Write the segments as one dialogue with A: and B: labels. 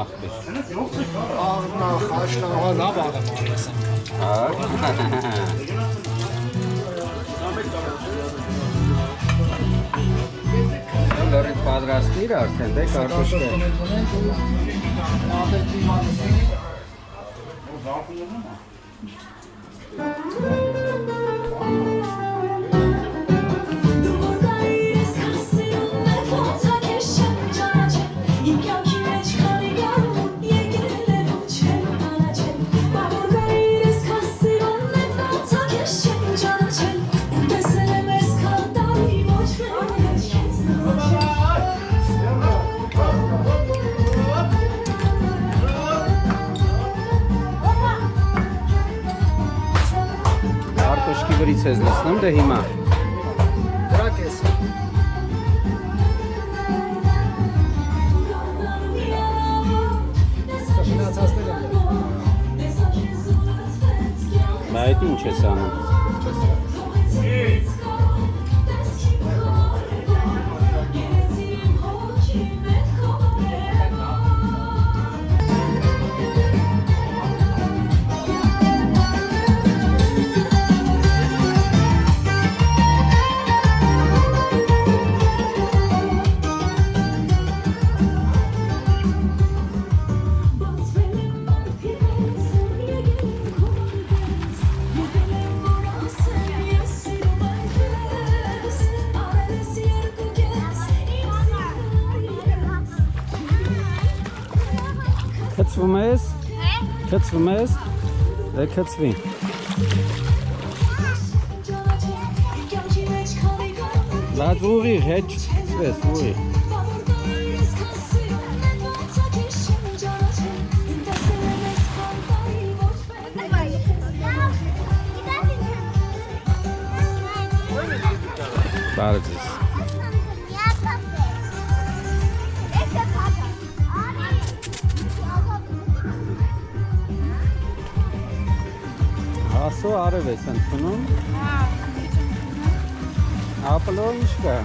A: նախվիր։
B: Աղնա, խաշնա, լավ աղեմ արեսեմ։
A: Լրիվ պատրաստիր արդեն, դե կարտոշկը։ Կարտոշկի վրից ես լսնում, դե հիմա։
B: Դրա կես։ Շնացածներ են։
A: Բա այդ ինչ ես անում։ Քծվում ես։ Քծվում ես։ Դե քծվի։ Բայց ուղիղ, հետ չքծվես, ուղիղ։ Բարդ ես։ Հասո արև ես ընդունում։ Ապլո ինչ կա։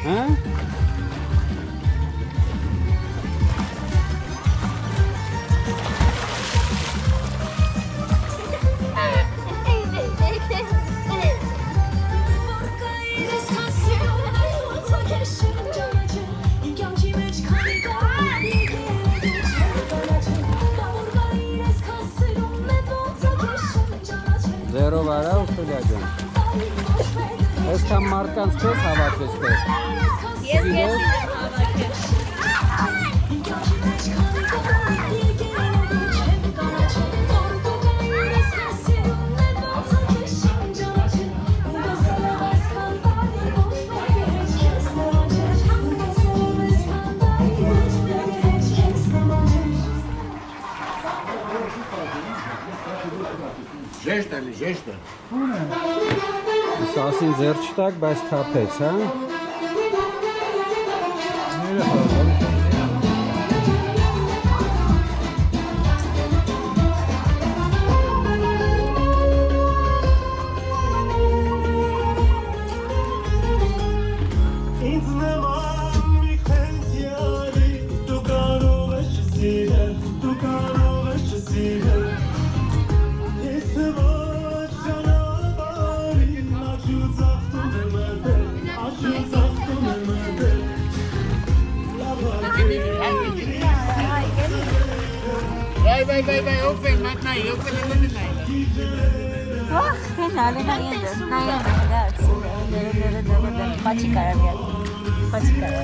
A: Հա? Ձերով արա ու խելյաջան։ Ես կամ մարդկանց չես հավաքես տեր։
C: Ես հավաքել։
B: Ժեշտ էլի, ժեշտը։
A: Սասին ձեր չտակ, բայց թափեց, հա։
B: Vai, open, matnai, open in the night.
C: Oh, nale na yendo. Na yendo, ragazzi. Facci cara mia. Facci cara.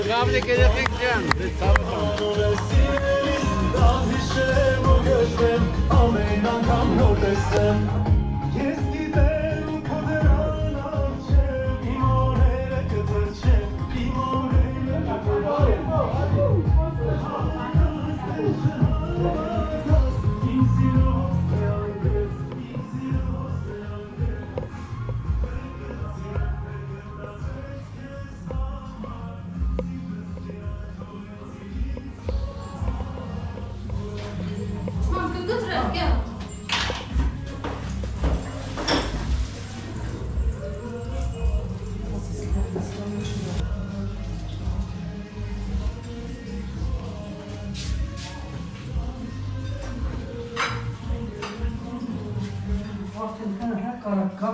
B: Kavli che da picchian.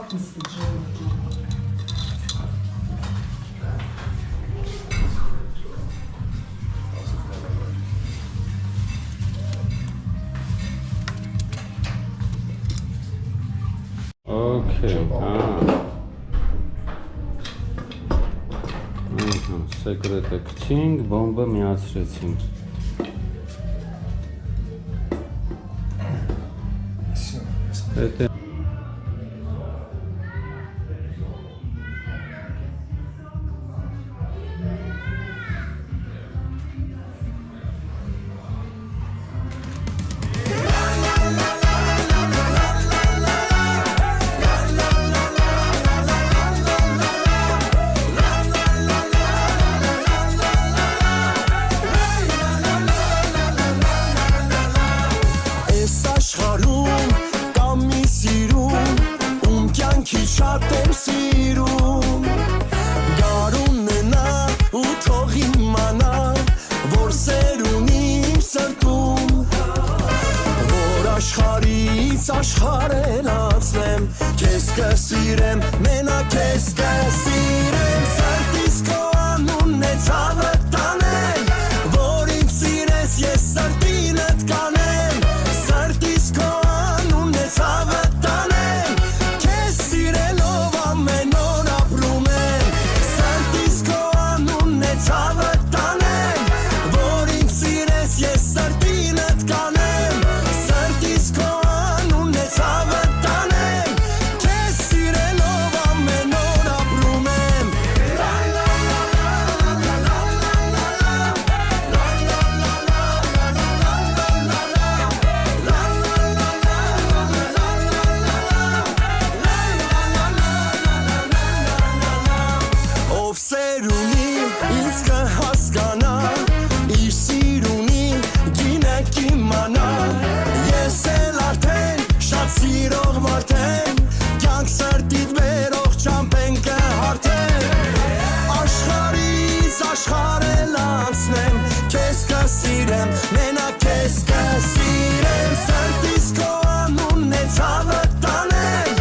A: Okay. Սեկրետը քչինք, բոմբը միացրեցինք։ Հետո
D: աշխարհելացնեմ, քեզ կսիրեմ, մենակ քեզ կսիրեմ, սրտիս քո անունն է ցավը տանել, որ ինձ սիրես, ես սրտինդ կանեմ, սրտիս քո անունն է ցավը տանել, քեզ սիրելով ամեն օր ապրում եմ, սրտիս քո անունն է ցավը տանել, որ ինձ սիրես, ես սրտինդ կանեմ, սրտիս քո ցավը տանել, քեզ սիրելով ամեն օր ապրում եմ։ Ով սեր ունի, ինձ կհասկանա, իր սիրունի գինը կիմանա, ես էլ արդեն շատ սիրող մարդեմ, կյանք սրտիդ բերող չամպեն կհարթեմ, աշխարհից աշխարհել անցնեմ, քեզ կսիրեմ, մենակ քեզ կսիրեմ, սրտիս քո անունն է ցավը տանել,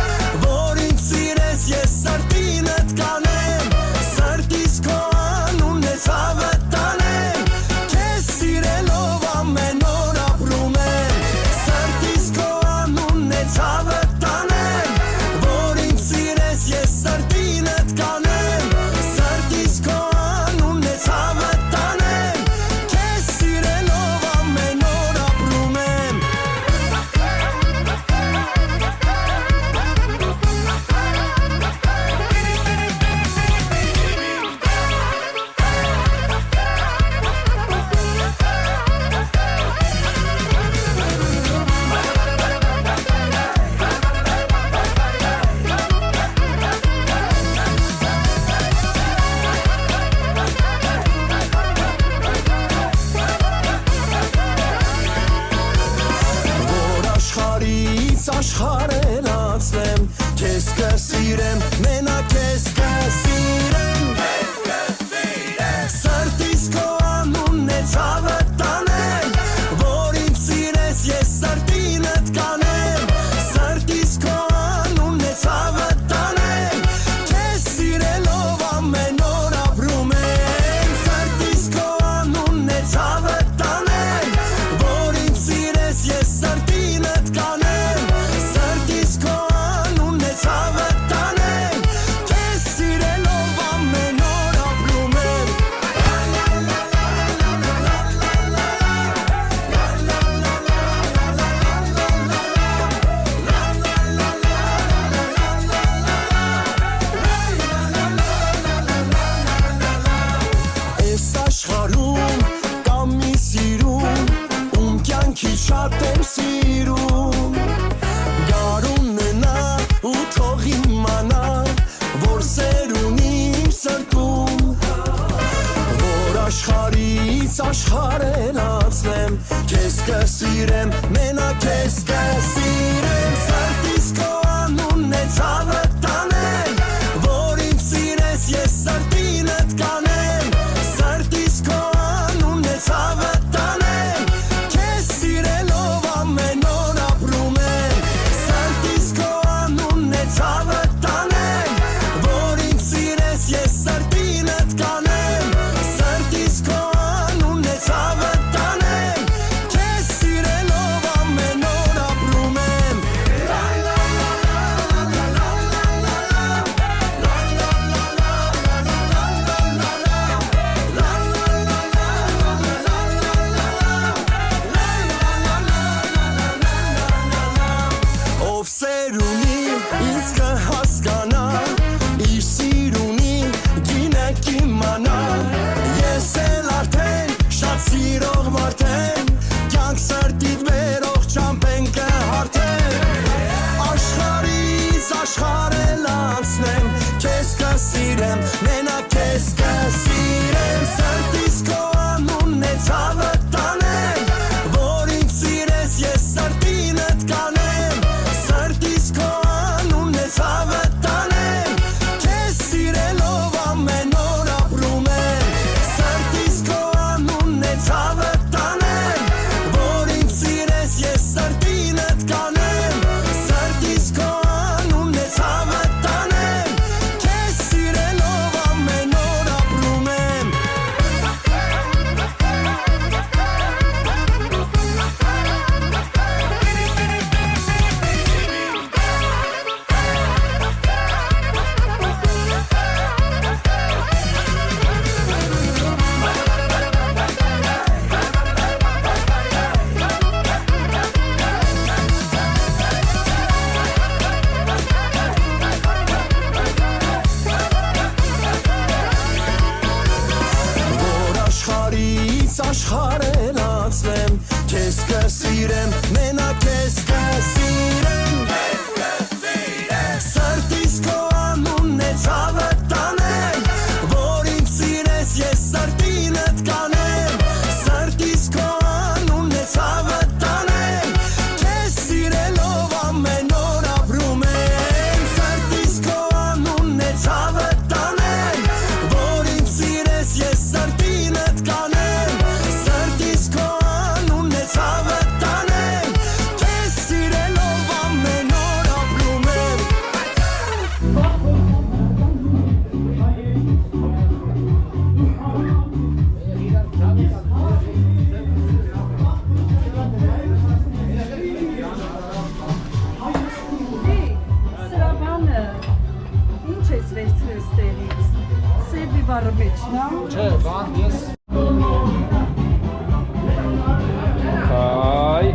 D: որ ինձ սիրես, ես սրտինդ կանեմ, սրտիս քո անունն է ցավը տանել, քեզ սիրելով ամեն օր ապրում եմ, սրտիս քո ցավը տանել, որ ինձ սիրես, ես սրտինդ կանեմ, սրտիս քո անունն է ցավը տանել, քեզ սիրելով ամեն օր ապրում եմ։ Աշխարհել անցնեմ, քեզ կսիրեմ, մենակ քեզ կսիրեմ, սրտիս քո անունն է ցավը տանել, որ ինձ սիրես, ես սրտինդ կանեմ, սրտիս քո անունն է ցավը տանել, քեզ սիրելով ամեն օր ապրում եմ, սրտիս քո անունն է ցավը տանել, որ ինձ սիրես, ես սրտինդ կանեմ, ցավը տանել, քեզ սիրելով ամեն օր ապրում եմ։ Այս աշխարհում կա մի սիրուն, ում կյանքի շատ եմ սիրում, գարունն է նա ու թող իմանա, որ սեր ունի իմ սրտում, որ աշխարհից աշխարհել անցնեմ, քեզ կսիրեմ, մենակ քեզ կսիրեմ, սրտիս քո անունն է ցավը տանել, որ ինձ սիրես, ես սրտինդ կանեմ, սրտիս քո անունն է ցավը տանել, քեզ սիրելով ամեն օր ապրում եմ, սրտիս քո անունն է ցավը սիրեմ, մենակ քեզ կսիրեմ, սրտիս քո անունն է ցավը տանեմ, որ ինձ սիրես ես սրտինդ կանեմ, սրտիս քո անունն է ցավը տանեմ, քեզ սիրելով ամեն օր ապրում եմ, սրտիս քո անունն է ցավը տանեմ, որ ինձ սիրես ես սրտինդ կանեմ, սրտիս քո անունն է ցավը տանեմ, քեզ սիրելով ամեն օր ապրում եմ։ Որ աշխարհից աշխարհելացնեմ, քեզ կսիրեմ, մենակ քեզ կսիրեմ, սրտիս քո անունն է ցավը տանեմ, որ ինձ սիրես ես սրտինդ կանեմ, սրտիս քո անունն է ցավը տանեմ, քեզ սիրելով ամեն օր ապրում եմ, սրտիս քո անունն է ցավը տանեմ, որ ինձ սիրես ես սրտինդ կանեմ, սրտիս քո անունն է ցավը տանեմ, քեզ սիրելով ամեն օր ապրում եմ։
E: Սրա բանը ինչ ես վերցրել ստերից, սեպի բարը մեջ, նա։
A: Չէ, բան ես Հայ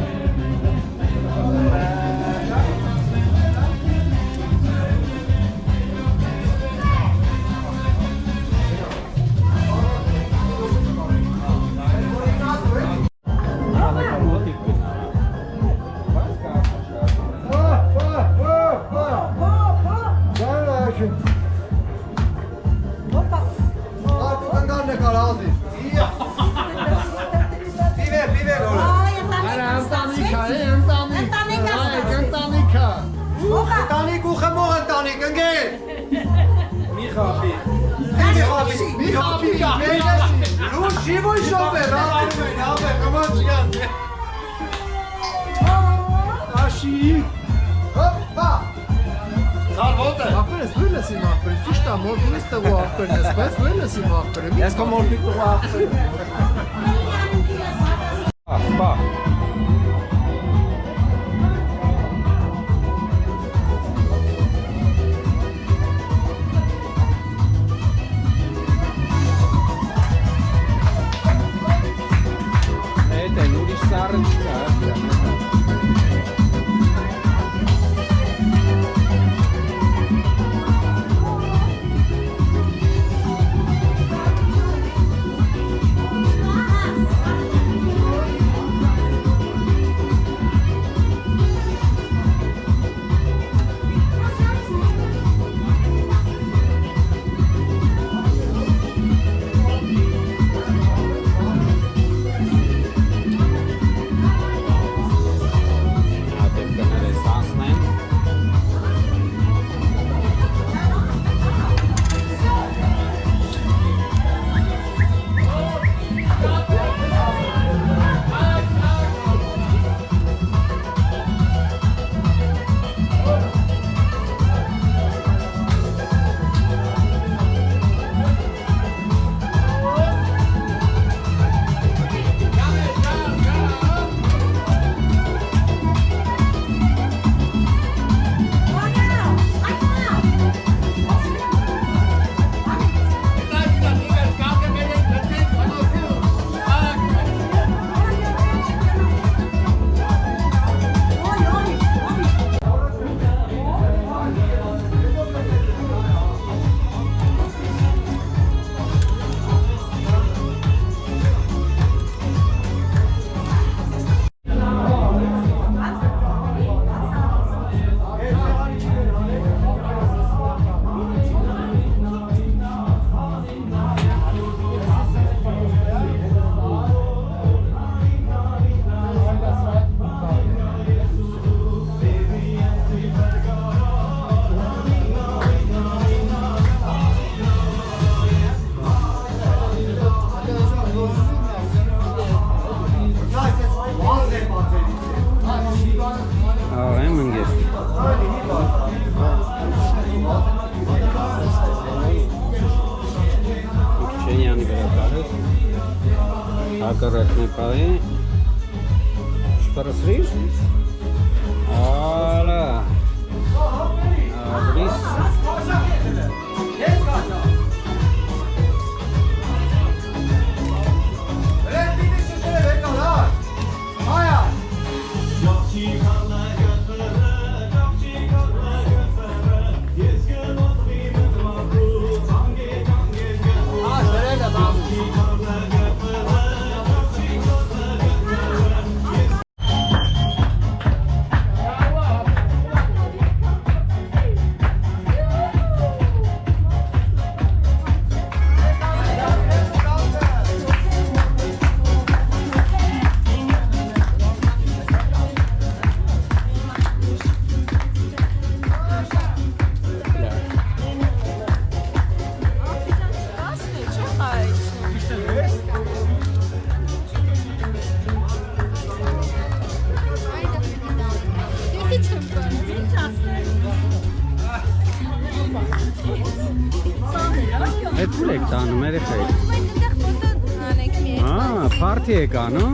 F: Ընտանիք ու խմող ընտանիք, ընկեր։ Մի խապի։ Մի խապի, լուր շիվոյ շոպեր, ապեր, կման չգան։ Աշի, հոպա։ Կար ոնտ է։ Ապեր ես դույլ ես իմ ապեր, ճիշտ է, մորդին ես տղու ապերն ես, բայց դույլ ես իմ ապերը։ Ես կո մորդիկ տղու ապեր։
A: Բա Էդ են ուրիշ սառը չկա correctly, Polly. Sparasriš? Ala. Bris. Etulek tanu merefei. Ah, party eka, no?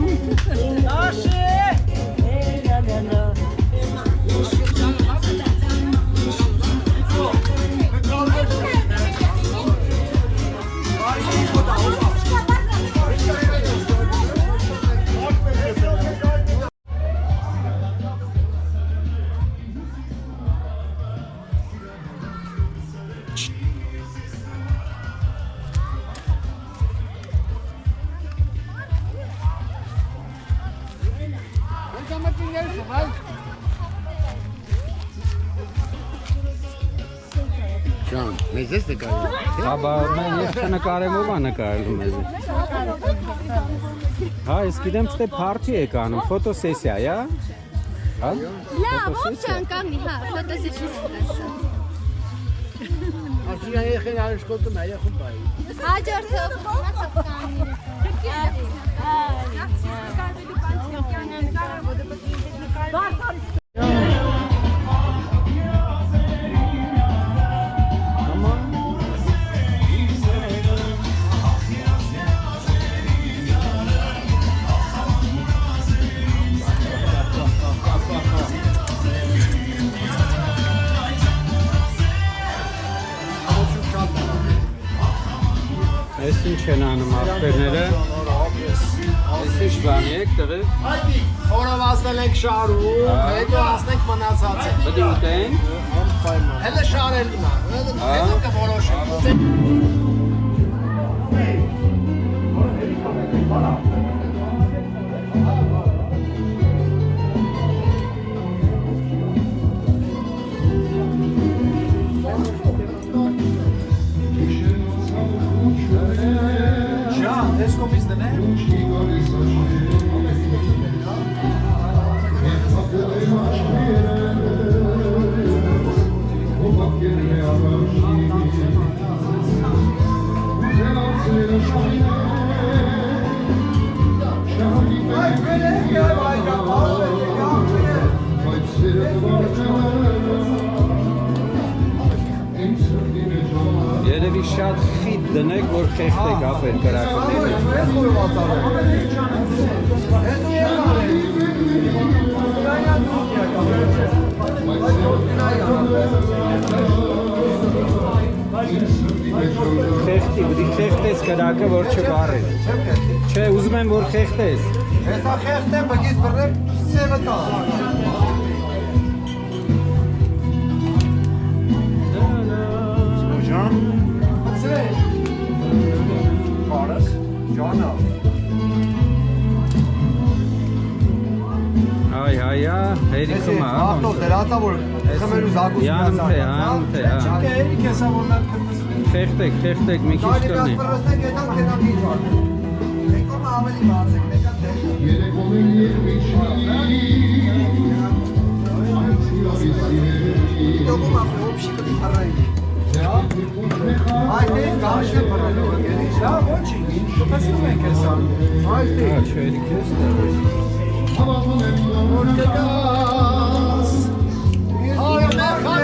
B: John, մեզ ես նկարում։
A: Աբա mən ես նկարելով ա նկարելու մեզ։ Հա, ես գիտեմ թե party եկանում, ֆոտոսեսիա, յա։ Հա?
G: Լա, ո՞վ չան կամի, հա, ֆոտոսեսիա։
B: Ասիան եղել արշկոտում է, եղում բայ։
G: Հաջորդը
A: Ես ինչ են անում աղբերները։ Ես ինչ բանի եք տղեկ։
F: Հայդի, օրով ասնել ենք շարում, հետո ասնենք մնացածը։
A: Բդի ուտենք։
F: Հելը շարել գնա, հետո կորոշենք։ Ես կոմից դնեմ։
A: Երևի շատ խիտ դնեք, որ խեղտեք ապեր կրակը։ Խեղտի, բդի խեղտես կրակը, որ չբարես։ Չէ, ուզում եմ, որ խեղտես։
F: Հեսա խեղտ եմ, բգից բրնեմ, սևը տա։ Ջան, սրեջ։ Բարս, ջանա։
A: Այ, հերիքում ա։
F: Ավտո դրատա, որ խմելու զագուս
A: Յանում թե, յանում թե, հա։
F: Չակե երիք եսա, որ նա կրնսվի։
A: Խեղտեք, մի քիչ կրնի։
F: Դալի բասպրստեք եթան կենան դիճվար։ Մեկոմը ավելի բացեք, մեկա թե։ Դոգում ապրե, ոպշի կդի պարայի։ Այդ էի գարշ է պրալու ոգերի, շա, ոչի, պսնում ենք եսա։ Այդ էի։
A: Հա, չերիք ես տեղ։
F: Որ կգաս, հայ մերխան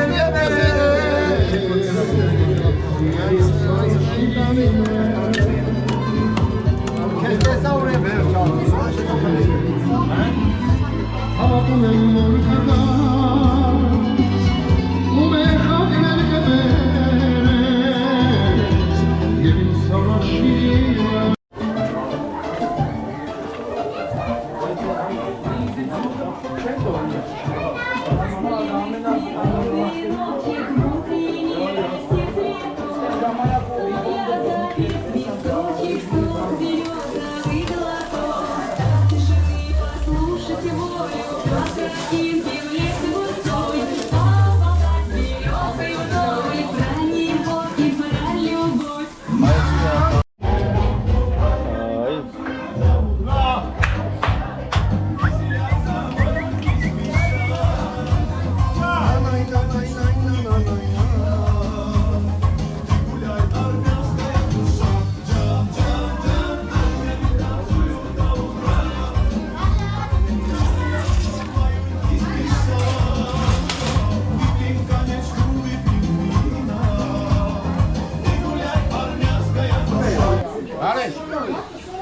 F: Քեզ տեսա ուր է վերջ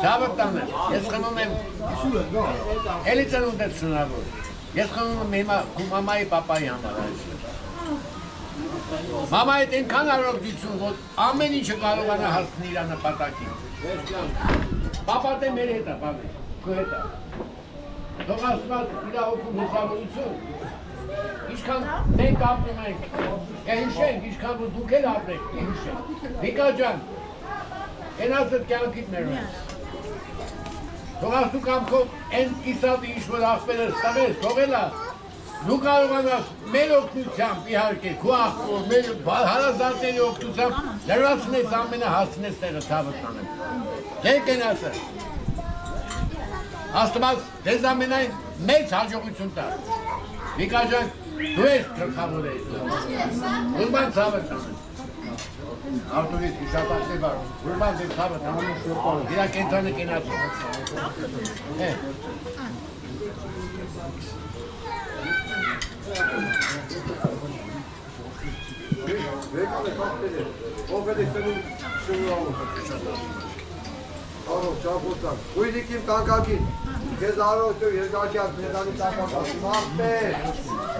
B: Ցավտանը, ես խմում եմ էլի ծնունդ եմ շնորհավոր։ Ես խմում եմ հիմա քո մամայի պապայի համար այսօր։ Մամայի հետ այնքան առողջություն, որ ամեն ինչը կարողանա հասնել իր նպատակին։ Պապան դե մեր հետ է, բավի, քո հետ է։ Թող Աստված իր օգնում հուսավորություն։ Ինչքան մենք ապրում ենք, հիշենք, ինչքան որ դուք էլ ապրեք, հիշենք։ Վիկա ջան, Ենացդ կյանքիդ ներում ես։ Թող աստու կամքով են իսատի ինչ-որ աղբերս տվես, թողելա, դու կարողանաս մեր օգնությամբ, իհարկե, քո աղբոր, մեր հարազատների օգնությամբ լրացնես ամենը հասնես տեղը ցավը տանեմ։ Եք են ասը։ Աստված դեզ ամենայն մեծ հաջողություն տա։ Վիկա ջան, դու ես գլխավոր ես։ Ուրբան ցավը տանեմ։ Արտուրից իշապաշտի բար, ուրբան դեպ ցավը տանեմ, իրա կենցանը կենացը։
F: Արով, ճապոտակ, հույնիք իմ կանկակին, կեզ արով տև երկակյակ մեդանի տապակած, մաղպեր,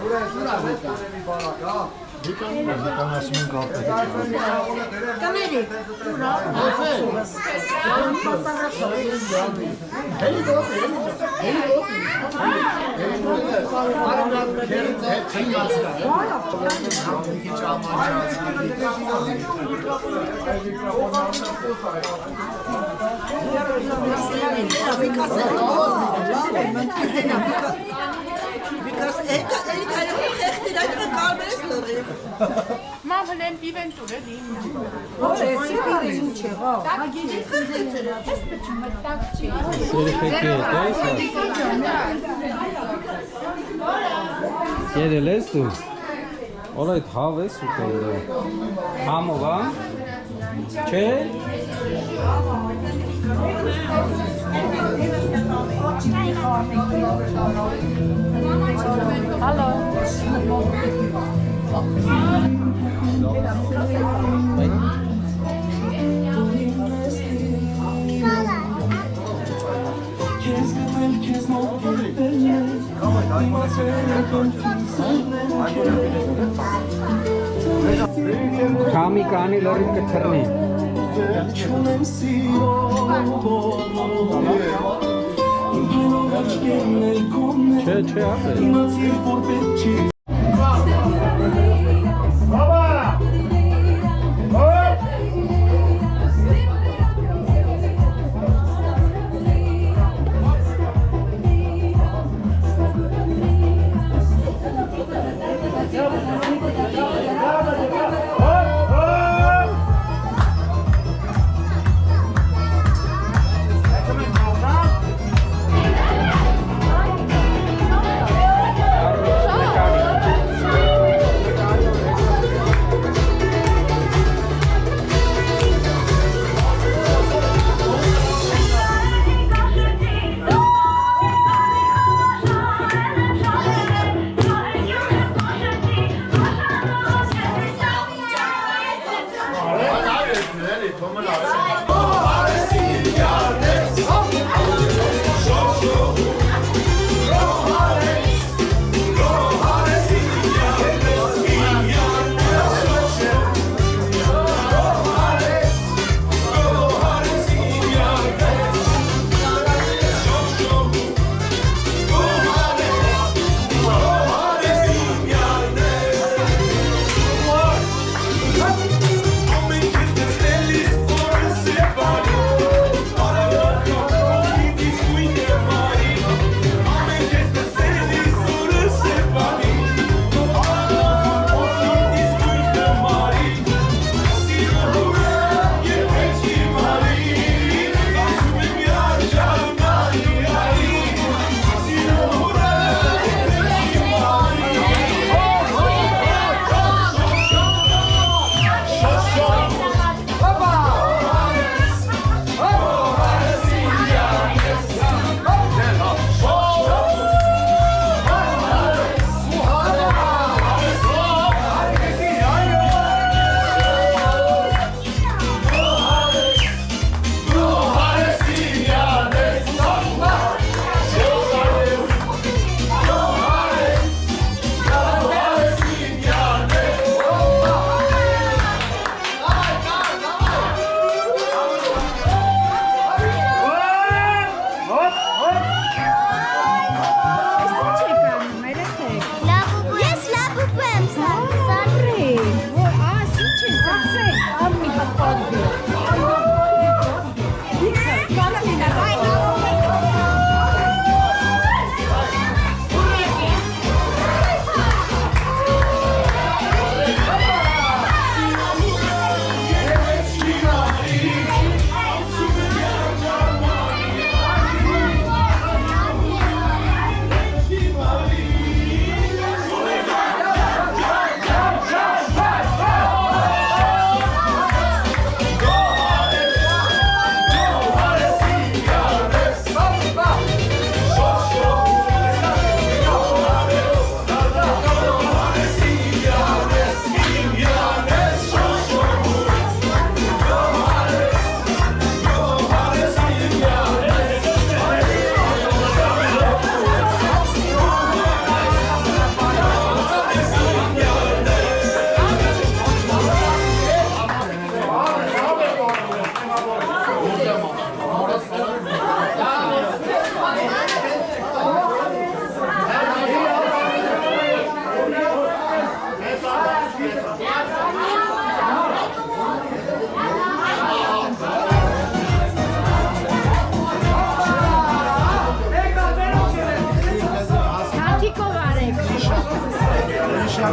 F: ուրեն սրասես կունեմ ի բարակ, հա։ Դիկան ասում են կապեր։
E: Կամերի, ուրա,
G: Մավլեն պիվենտուրը լինի։
E: ոչ էսի կարին չեղա։
A: Երել ես դու։ Օլ այդ հավ ես ուտել դու։ Համով, հա։ Չէ։
C: Հալո։
A: Քամի կանի լրիվ կթռնի։ Չէ, ապրել։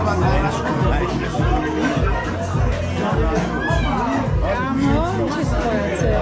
E: Kámo, česko je.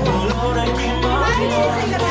D: dolore che